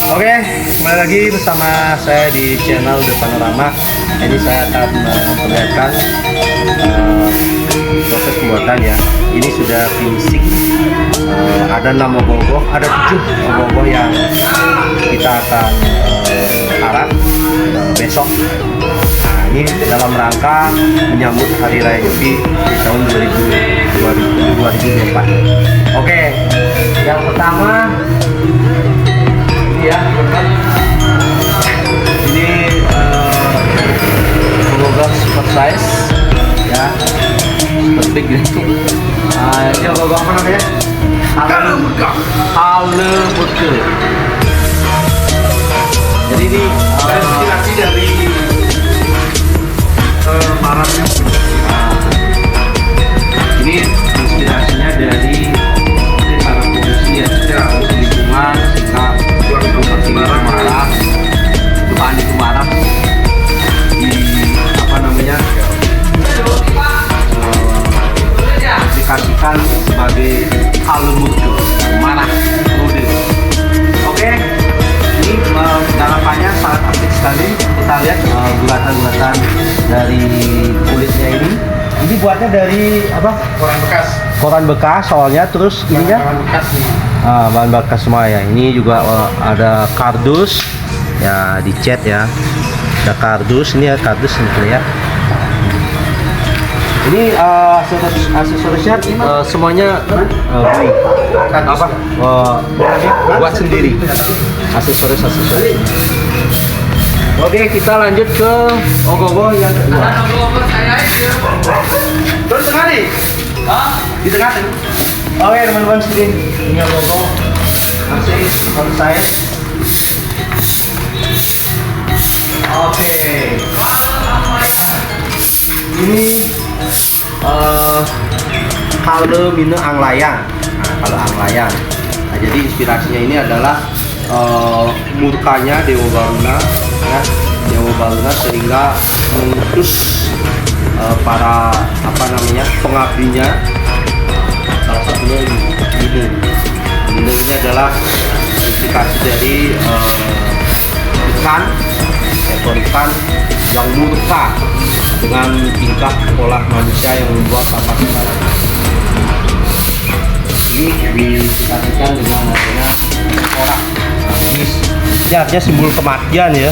Oke, kembali lagi bersama saya di channel The Panorama. Ini saya akan memperlihatkan proses pembuatan ya. Ini sudah finishing. Ada 6 ogoh-ogoh, ada 7 ogoh-ogoh yang kita akan arak besok. Nah, ini dalam rangka menyambut Hari Raya Nyepi di tahun 2024. Oke, yang pertama ya, ini ogoh super size ya, super big gitu. Ini ogoh apa namanya? Halemutke. Jadi ini inspirasi dari Maratnya. Ini inspirasinya dari para polusi ya, lingkungan sehingga marah, depan itu marah di apa namanya aplikasikan sebagai halemutke, marah mode. Oke, ini garapannya sangat asik sekali. Kita lihat bulatan-bulatan dari kulitnya ini. Ini buatnya dari apa? Koran bekas. Koran bekas soalnya, terus ininya bahan bekas nih. Bahan bekas semua ya. Ini juga ada kardus ya, dicat ya. Ada kardus, ini ya kardus ini ya. Ini aksesorisnya semuanya beli. Apa? Buat sendiri. Aksesoris. Oke, kita lanjut ke ogoh-ogoh yang kedua. Terus tengah nih? Di tengah nih. Oke teman-teman, sini ini ogoh-ogoh masih on size. Oke. Ini kalau mine anglayang. Nah, kalau anglayang. Nah, jadi inspirasinya ini adalah murkanya Dewa Baruna ya, Dewa Baruna sehingga mengutus para apa namanya pengabdinya. Salah satunya ini adalah implikasi dari ekor ikan yang murka dengan tingkah pola manusia yang membuat sampah sembarangan. Ini diimplikasikan dengan adanya orang. Ini artinya simbol kematian ya.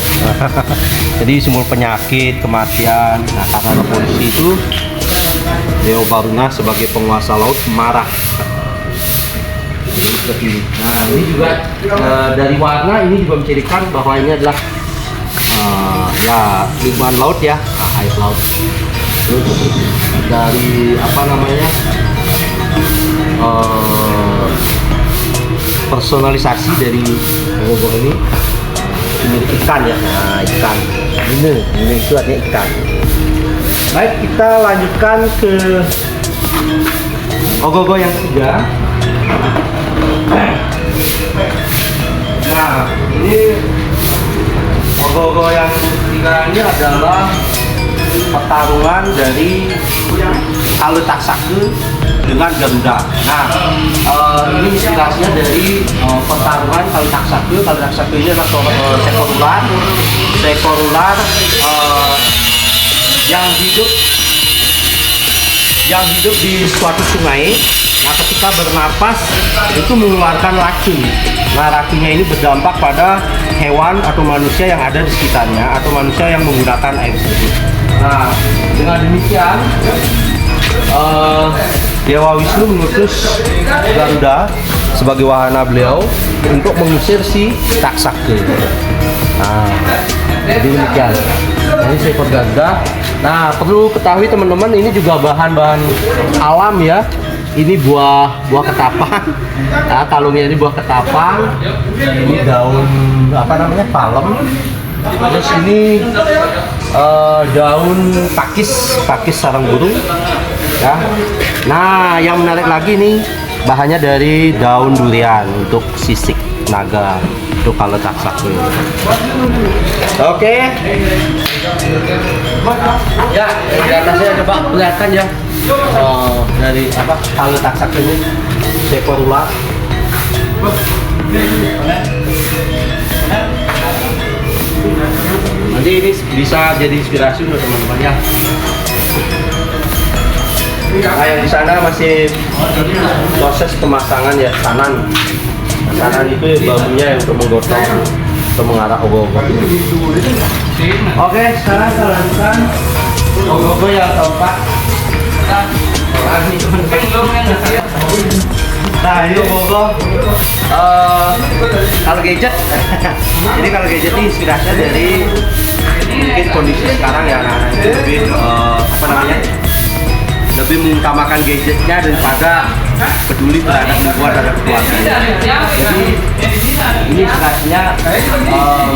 Jadi simbol penyakit, kematian. Nah, karena ada polisi itu, Dewa Baruna sebagai penguasa laut marah. Jadi seperti ini. Nah, ini juga dari warna ini juga menceritakan bahwa ini adalah ya lingkungan laut ya, air laut. Terus dari apa namanya personalisasi dari ogoh ini ikan ya. Nah, ikan ini itu artinya ikan. Baik, kita lanjutkan ke ogoh-ogoh yang ketiga. Nah, ini ogoh-ogoh yang ketiga ini adalah pertarungan dari Kaletaksake dengan Garuda. Nah, ini inspirasinya dari pertarungan Kaletaksake. Kaletaksake ini adalah seekor ular yang hidup di suatu sungai. Nah, ketika bernapas itu mengeluarkan racun. Nah, racunnya ini berdampak pada hewan atau manusia yang ada di sekitarnya atau manusia yang menggunakan air tersebut. Nah, dengan demikian Dewa Wisnu mengutus Garuda sebagai wahana beliau untuk mengusir si Taksake. Nah, jadi demikian. Ini seekor Garuda. Nah, perlu ketahui teman-teman, ini juga bahan-bahan alam ya. Ini buah ketapang. Nah, kalungnya ini buah ketapang. Ini daun apa namanya, palem. Terus ini daun pakis sarang burung ya. Nah, yang menarik lagi nih, bahannya dari daun durian untuk sisik naga untuk Kaletaksake. Oke. Ya, di atasnya coba kelihatan ya. Dari apa Kaletaksake ini seekor ular. Nanti ini bisa jadi inspirasi untuk teman-teman ya. Nah, yang di sana masih proses pemasangan ya, sanan. Sanan itu bambunya yang untuk menggotong atau mengarah ogoh-ogoh. Oke, sekarang kita lanjutkan ogoh-ogoh yang keempat. Nah, ini ogoh-ogoh kalau gadget. Jadi kalau gadget ini inspirasinya dari mungkin kondisi sekarang ya, anak-anak itu lebih apa namanya, lebih mengutamakan gadgetnya daripada peduli terhadap lingkungan, terhadap keluarga. Jadi ini inspirasinya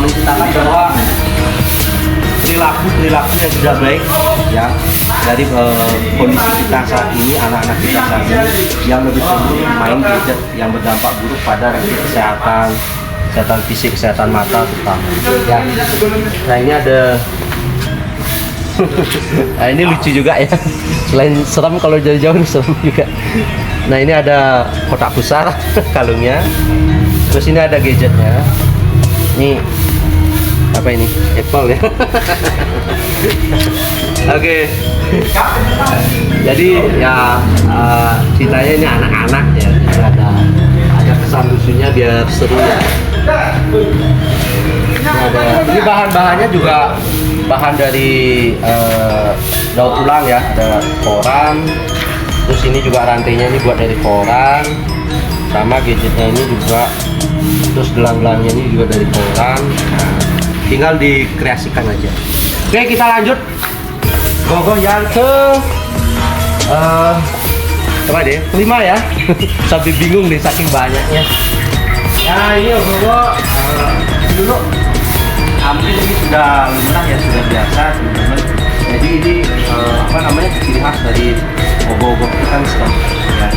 menceritakan bahwa perilaku yang sudah baik ya dari kondisi kita saat ini, anak-anak kita saat ini yang lebih cenderung main gadget yang berdampak buruk pada kesehatan fisik, kesehatan mata terutama ya. Nah, ini ada nah, ini lucu juga ya, selain serem kalau jauh-jauh serem juga. Nah, ini ada kotak besar kalungnya, terus ini ada gadgetnya. Ini apa ini? Apple ya. Oke. Jadi ya ceritanya ini anak-anak ya, jadi ada kesan lucunya biar seru ya. Ini bahan-bahannya juga bahan dari daur ulang ya, ada koran, terus ini juga rantainya ini buat dari koran, sama gadgetnya ini juga, terus gelang-gelangnya ini juga dari koran. Nah, tinggal dikreasikan aja. Oke, kita lanjut ogoh-ogoh yang ke apa deh, kelima ya. Sampai bingung nih saking banyaknya. Nah, ini ogoh-ogoh dulu hampir ini sudah lumrah ya, sudah biasa teman-teman. Jadi ini apa namanya, ciri khas dari ogoh-ogoh kita sekarang ya.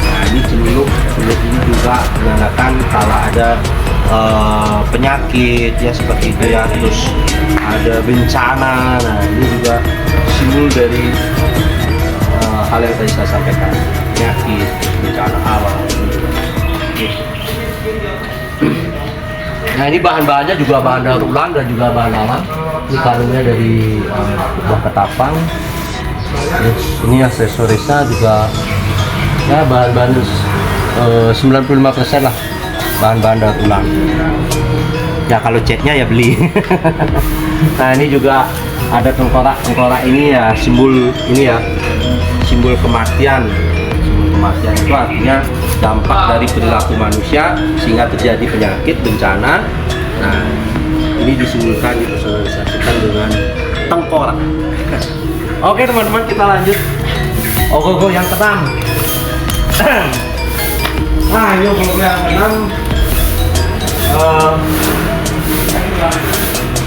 Nah, ini celup ini juga menandakan kalau ada penyakit ya seperti itu ya, terus ada bencana. Nah, ini juga simbol dari hal yang tadi saya sampaikan, penyakit, bencana alam. Nah, ini bahan-bahannya juga bahan daur ulang dan juga bahan alam. Ini kalungnya dari buah ketapang. Terus ini aksesorisnya juga ya bahan-bahan 95% lah, bahan-bahan daur ulang. Ya kalau catnya ya beli. Nah, ini juga ada tengkorak ini ya, simbol ini ya, simbol kematian. Simbol kematian itu artinya dampak dari perilaku manusia sehingga terjadi penyakit, bencana. Nah, ini disimbolkan, dipersonalisasikan dengan tengkorak. Oke teman-teman, kita lanjut ogoh-ogoh yang keenam. Nah, ini ogoh-ogoh yang keenam.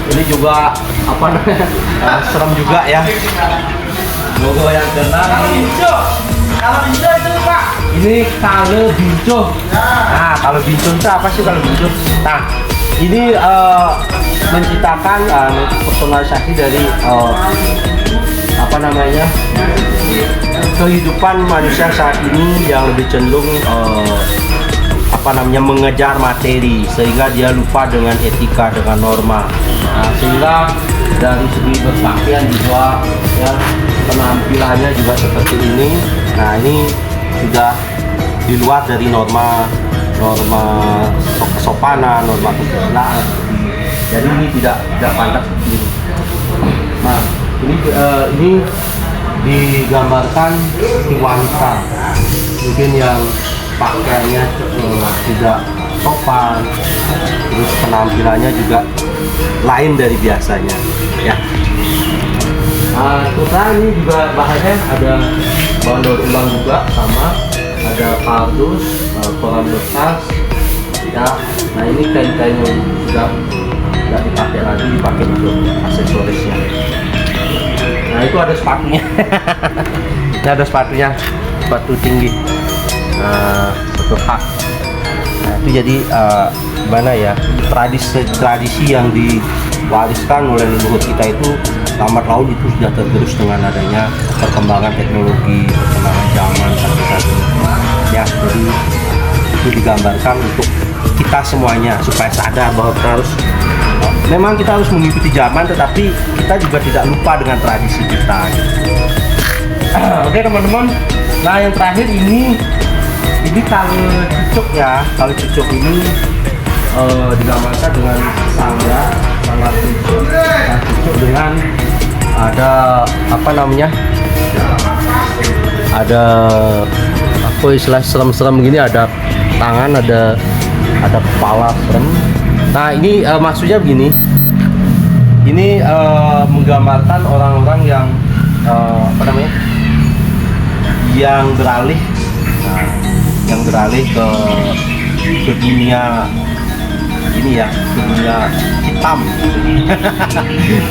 Ini juga apa namanya, serem juga ya. Ogoh-ogoh yang keenam ini. Kalau bincuh itu Pak. Ini kalau bincuh. Nah, kalau bincuh itu apa sih kalau bincuh? Nah, ini menciptakan personalisasi dari apa namanya, kehidupan manusia saat ini yang lebih cenderung apa namanya, mengejar materi sehingga dia lupa dengan etika, dengan norma. Nah, sehingga dari segi berpakaian juga ya, penampilannya juga seperti ini. Nah, ini sudah di luar dari norma kesopanan, norma kesusilaan. Jadi ini tidak pantas seperti ini. Nah, ini digambarkan di wanita mungkin yang pakaiannya tidak sopan, terus penampilannya juga lain dari biasanya ya. Terus ini juga bahannya ada bahan daur ulang juga, sama ada kardus, koran bekas ya. Nah, ini kain-kain yang sudah tidak dipakai lagi, dipakai untuk aksesorisnya. Nah, itu ada sepatunya. Ini ada sepatunya, sepatu tinggi, sepatu hak. Nah, itu jadi gimana ya, tradisi yang diwariskan oleh leluhur kita itu lambat laun itu sudah tergerus dengan adanya perkembangan teknologi, perkembangan zaman sampai saat ini. Ya, jadi itu digambarkan untuk kita semuanya supaya sadar bahwa kita harus memang kita harus mengikuti zaman, tetapi kita juga tidak lupa dengan tradisi kita. Oke teman-teman, nah yang terakhir ini kali cucuk ya. Kali cucuk ini dinamakan dengan sangat cucuk. Nah, cucuk dengan ada apa namanya? Ada apa istilah serem-serem gini, ada tangan, ada kepala serem. Nah ini maksudnya begini, ini menggambarkan orang-orang yang apa namanya, yang beralih, yang beralih ke dunia ini ya, ke dunia hitam,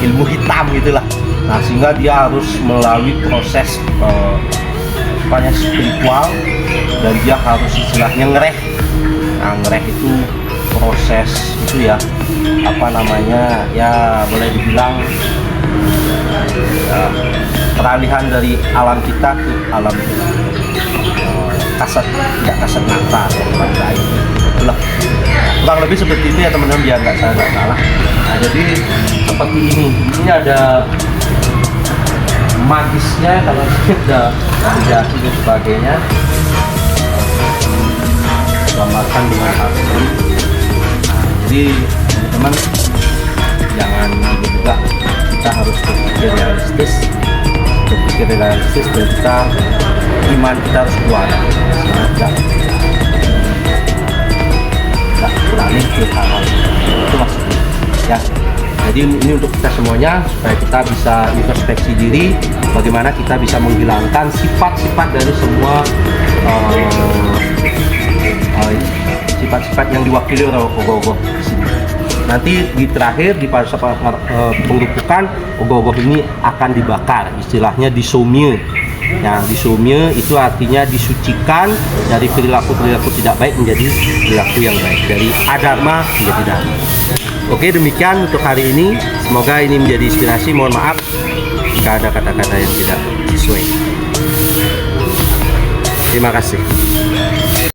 ilmu hitam gitulah. Nah sehingga dia harus melalui proses spiritual, dan dia harus istilahnya ngereh. Nah ngereh itu proses itu ya, apa namanya ya, boleh dibilang peralihan dari alam kita ke alam kasat, tidak kasat mata atau orang lain. Itulah kurang lebih seperti itu ya teman-teman, biar nggak salah. Nah jadi seperti ini ada magisnya kalau sudah terjadi dan sebagainya, gambarkan dengan hal ini. Jadi teman-teman jangan juga, kita harus berpikir realistis, dan kita iman kita harus kuat, tidak berani ke hal itu maksudnya ya. Jadi ini untuk kita semuanya, supaya kita bisa introspeksi diri, bagaimana kita bisa menghilangkan sifat-sifat dari semua sifat-sifat yang diwakili oleh ogoh-ogoh di sini. Nanti di terakhir di pada pengerupukan, ogoh-ogoh ini akan dibakar, istilahnya disomye. Yang disomye itu artinya disucikan dari perilaku-perilaku tidak baik menjadi perilaku yang baik, dari adharma menjadi dharma. Oke, demikian untuk hari ini. Semoga ini menjadi inspirasi. Mohon maaf jika ada kata-kata yang tidak sesuai. Terima kasih.